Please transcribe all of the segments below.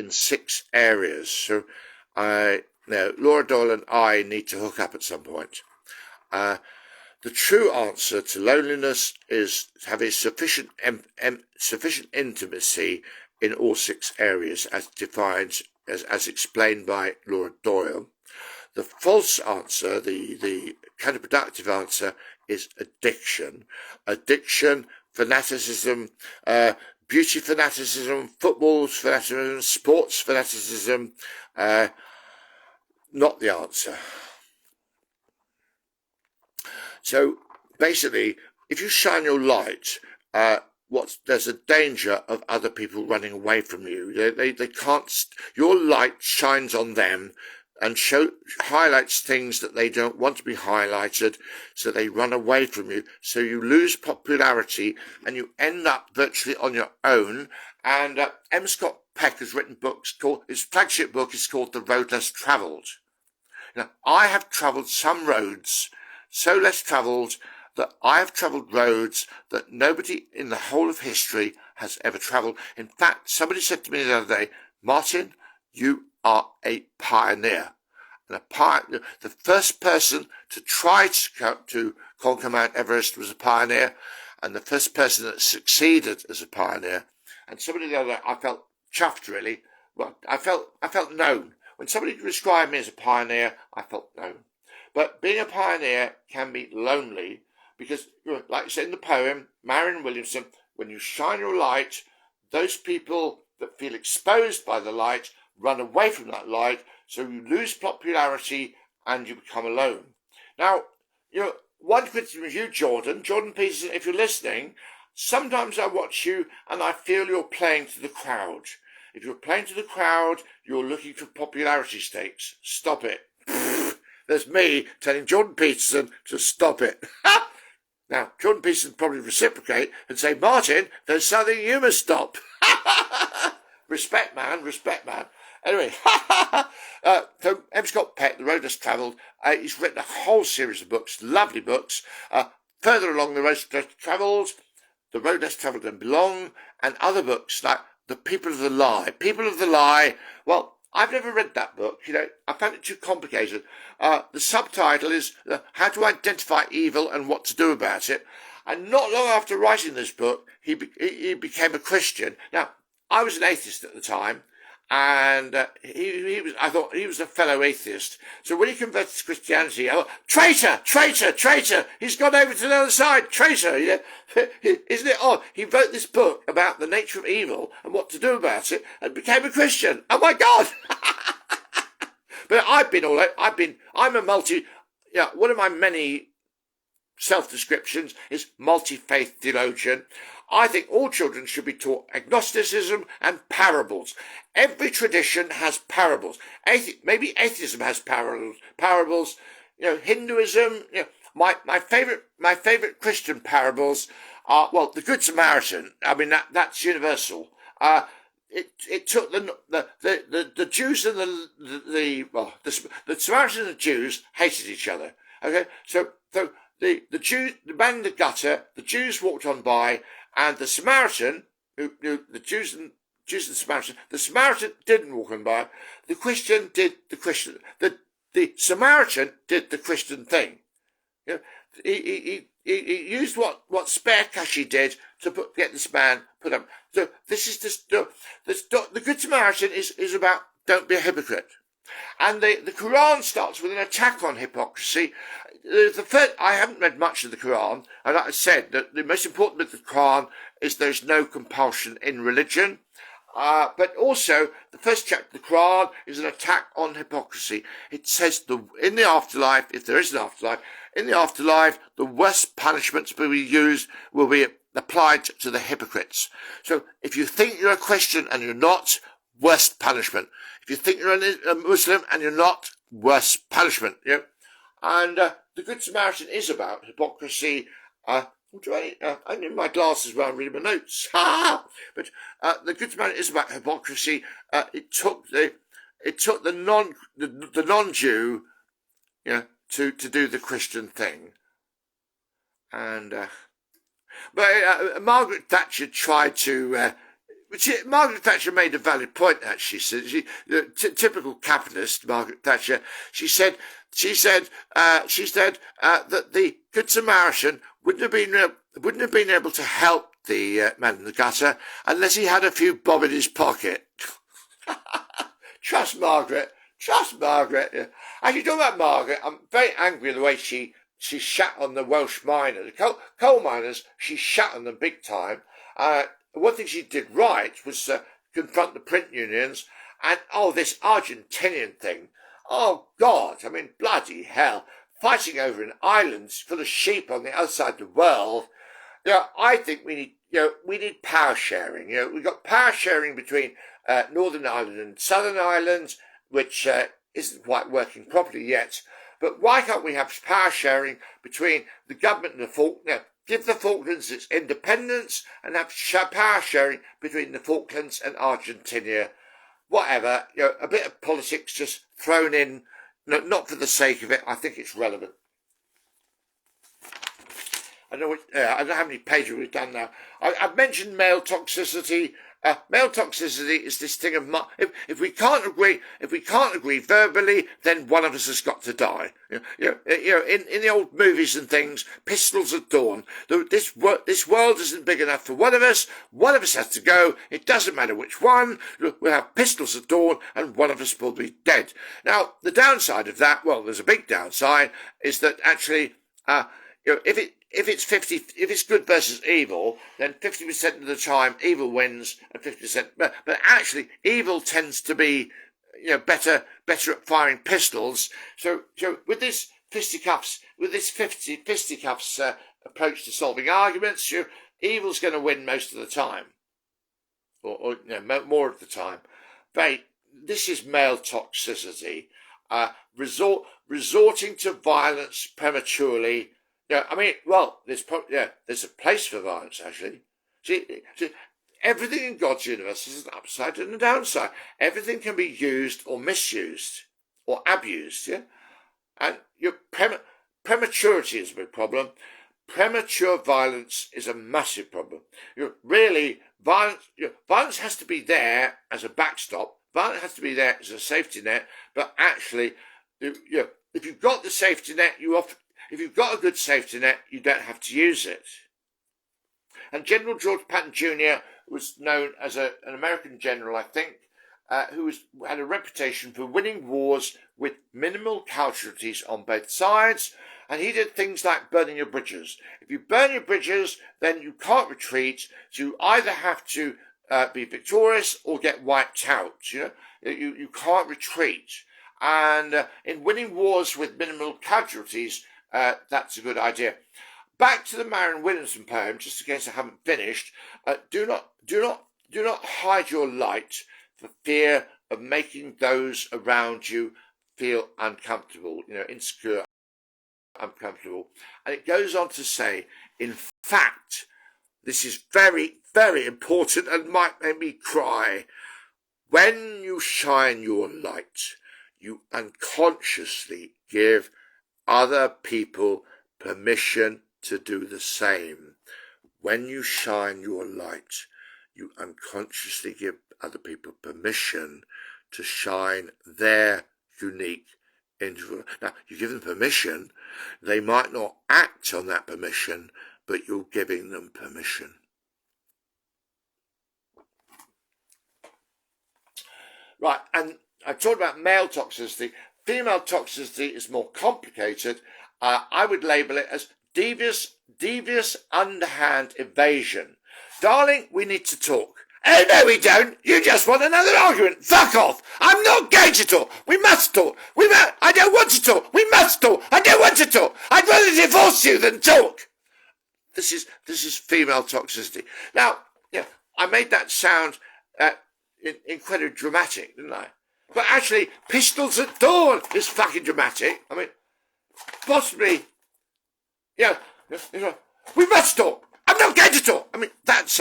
in 6 areas. So Laura Doyle and I need to hook up at some point. The true answer to loneliness is having sufficient intimacy in all 6 areas, as explained by Laura Doyle. The false answer, the counterproductive answer, is addiction. Addiction, fanaticism, beauty fanaticism, football fanaticism, sports fanaticism, not the answer. So basically, if you shine your light, there's a danger of other people running away from you. They can't. Your light shines on them and highlights things that they don't want to be highlighted, so they run away from you. So you lose popularity and you end up virtually on your own. And M. Scott Peck has written books his flagship book is called The Road Less Travelled. Now, I have travelled some roads so less travelled that I have travelled roads that nobody in the whole of history has ever travelled. In fact, somebody said to me the other day, Martin, you are a pioneer. And the first person to try to conquer Mount Everest was a pioneer, and the first person that succeeded as a pioneer. And somebody the other day, I felt chuffed really. Well, I felt known. When somebody described me as a pioneer, I felt known. But being a pioneer can be lonely because, like you said in the poem, Marion Williamson, when you shine your light, those people that feel exposed by the light run away from that light, so you lose popularity and you become alone. Now, one criticism of you, Jordan Peterson, if you're listening, sometimes I watch you and I feel you're playing to the crowd. If you're playing to the crowd, you're looking for popularity stakes. Stop it. There's me telling Jordan Peterson to stop it. Now, Jordan Peterson probably reciprocate and say, Martin, there's something you must stop. Respect, man. Anyway, so M. Scott Peck, The Road Less Travelled, he's written a whole series of books, lovely books. Further along The Road Less Travelled, The Road Less Travelled and Belong, and other books like The People of the Lie. People of the Lie, well, I've never read that book. I found it too complicated. The subtitle is How to Identify Evil and What to Do About It. And not long after writing this book, he became a Christian. Now, I was an atheist at the time, and I thought he was a fellow atheist. So when he converted to Christianity, I thought, traitor, he's gone over to the other side, traitor. Isn't it odd? He wrote this book about the nature of evil and what to do about it and became a Christian. Oh my God. But I've been all right. I'm a one of my many self-descriptions is multi-faith theologian. I think all children should be taught agnosticism and parables. Every tradition has parables. Maybe atheism has parables. Hinduism. My favorite Christian parables are the Good Samaritan. I mean that's universal. It took the Jews and the Samaritans and the Jews hated each other. Okay, so the Jews, the man in the gutter, the Jews walked on by, and the Samaritan, the Jews and Samaritan, the Samaritan didn't walk on by. The Christian did the Christian. The Samaritan did the Christian thing. He used what spare cash he did to get this man put up. So the Good Samaritan is about don't be a hypocrite. And the Quran starts with an attack on hypocrisy. I haven't read much of the Quran, and like I said, the most important bit of the Quran is there's no compulsion in religion. But also, the first chapter of the Quran is an attack on hypocrisy. It says in the afterlife, if there is an afterlife, in the afterlife, the worst punishments will be applied to the hypocrites. So if you think you're a Christian and you're not, worst punishment. If you think you're a Muslim and you're not, worst punishment. And the Good Samaritan is about hypocrisy. I need my glasses while I'm reading my notes. But the Good Samaritan is about hypocrisy. It took the non-Jew, to do the Christian thing. And but Margaret Thatcher tried to Margaret Thatcher made a valid point. Actually, typical capitalist Margaret Thatcher. She said that the Good Samaritan wouldn't have been able to help the man in the gutter unless he had a few bob in his pocket. Trust Margaret. Trust Margaret. Yeah. Actually, talking about Margaret, I'm very angry at the way she shat on the Welsh miners, coal miners. She shat on them big time. One thing she did right was confront the print unions, and this Argentinian thing. Oh God! I mean, bloody hell! Fighting over an island full of sheep on the other side of the world. I think we need power sharing. We've got power sharing between Northern Ireland and Southern Ireland, which isn't quite working properly yet. But why can't we have power sharing between the government and the Falklands? Give the Falklands its independence and have power sharing between the Falklands and Argentina. Whatever, a bit of politics just thrown in, not for the sake of it. I think it's relevant. I don't know how many pages we've done now. I've mentioned male toxicity. Male toxicity is this thing of if we can't agree verbally, then one of us has got to die. In the old movies and things, pistols at dawn. This world isn't big enough for one of us. One of us has to go. It doesn't matter which one. We'll have pistols at dawn, and one of us will be dead. Now, the downside of that, well, there's a big downside, is that actually, if it's good versus evil, then 50% of the time evil wins and 50%. But actually, evil tends to be, better at firing pistols. So with this fisticuffs approach to solving arguments, evil's going to win most of the time, or more of the time. This is male toxicity, resorting to violence prematurely. There's a place for violence, actually. See, everything in God's universe is an upside and a downside. Everything can be used or misused or abused, yeah? And prematurity is a big problem. Premature violence is a massive problem. Violence has to be there as a backstop. Violence has to be there as a safety net. But actually, if you've got the safety net, if you've got a good safety net, you don't have to use it. And General George Patton Jr. was known as an American general, I think, who had a reputation for winning wars with minimal casualties on both sides. And he did things like burning your bridges. If you burn your bridges, then you can't retreat. So you either have to be victorious or get wiped out. You can't retreat. And in winning wars with minimal casualties, that's a good idea. Back to the Marion Williamson poem, just in case I haven't finished. Do not hide your light for fear of making those around you feel uncomfortable, insecure, uncomfortable. And it goes on to say, in fact, this is very, very important and might make me cry. When you shine your light, you unconsciously give other people permission to do the same. When you shine your light, you unconsciously give other people permission to shine their unique individual. Now, you give them permission, they might not act on that permission, but you're giving them permission. Right, and I talked about male toxicity. Female toxicity is more complicated. I would label it as devious underhand evasion. Darling, we need to talk. Oh, no, we don't. You just want another argument. Fuck off. I'm not going to talk. We must talk. I don't want to talk. We must talk. I don't want to talk. I'd rather divorce you than talk. This is female toxicity. Now, I made that sound incredibly dramatic, didn't I? But actually, pistols at dawn is fucking dramatic. I mean, possibly, we must talk. I'm not going to talk. I mean, that's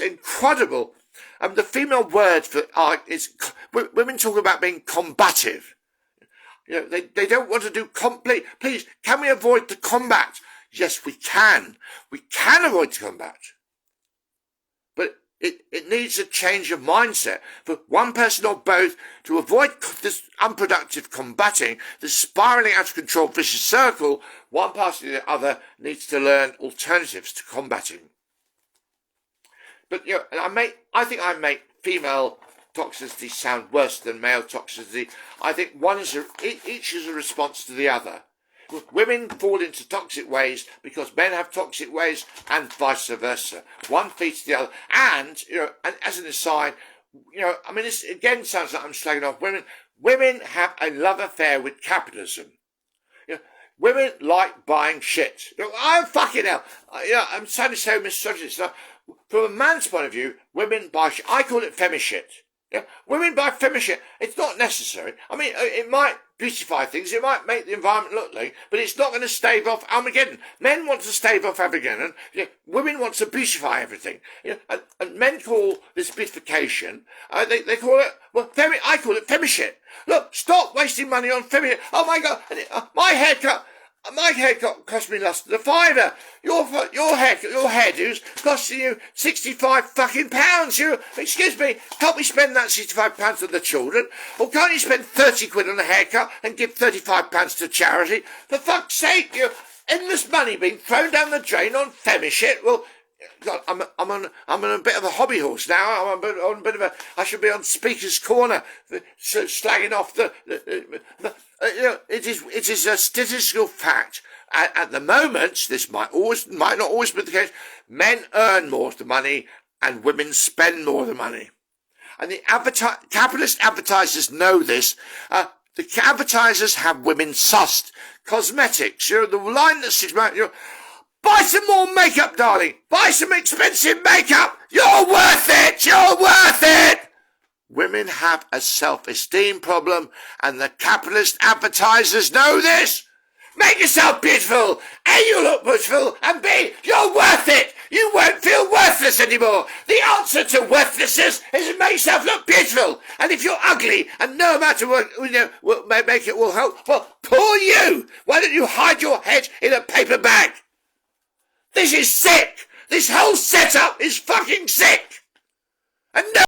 incredible. The female word for is women talk about being combative. They don't want to do complete. Please, can we avoid the combat? Yes, we can. We can avoid the combat. It needs a change of mindset for one person or both to avoid this unproductive combating, this spiralling out of control vicious circle. One party or the other needs to learn alternatives to combating. But, and I think I make female toxicity sound worse than male toxicity. I think each is a response to the other. Women fall into toxic ways because men have toxic ways, and vice versa. One feeds the other. And, and as an aside, this again sounds like I'm slagging off women. Women have a love affair with capitalism. Women like buying shit. I'm fucking hell. I'm sounding so misogynist. From a man's point of view, women buy shit. I call it femi-shit. Women buy femi-shit. It's not necessary. It might beautify things. It might make the environment look like, but it's not going to stave off Armageddon. Men want to stave off Armageddon. Women want to beautify everything. And men call this beautification. They call it I call it femi-shit. Look, stop wasting money on femi-shit. Oh my God, my haircut. My haircut cost me less than £5. Your hairdo's costing you 65 fucking pounds. Excuse me, can't we spend that 65 pounds on the children? Or can't you spend 30 quid on a haircut and give 35 pounds to charity? For fuck's sake, endless money being thrown down the drain on femi-shit. Well, God, I'm on a bit of a hobby horse now. I should be on Speaker's Corner, slagging off it is a statistical fact. At the moment, this might not always be the case. Men earn more of the money, and women spend more of the money. And the capitalist advertisers know this. The advertisers have women sussed. Cosmetics, the line that sits around, buy some more makeup, darling. Buy some expensive makeup. You're worth it. You're worth it. Women have a self-esteem problem, and the capitalist advertisers know this. Make yourself beautiful. A, you look beautiful, and B, you're worth it. You won't feel worthless anymore. The answer to worthlessness is to make yourself look beautiful. And if you're ugly and no amount of work make it will help, well, poor you. Why don't you hide your head in a paper bag? This is sick. This whole setup is fucking sick. And no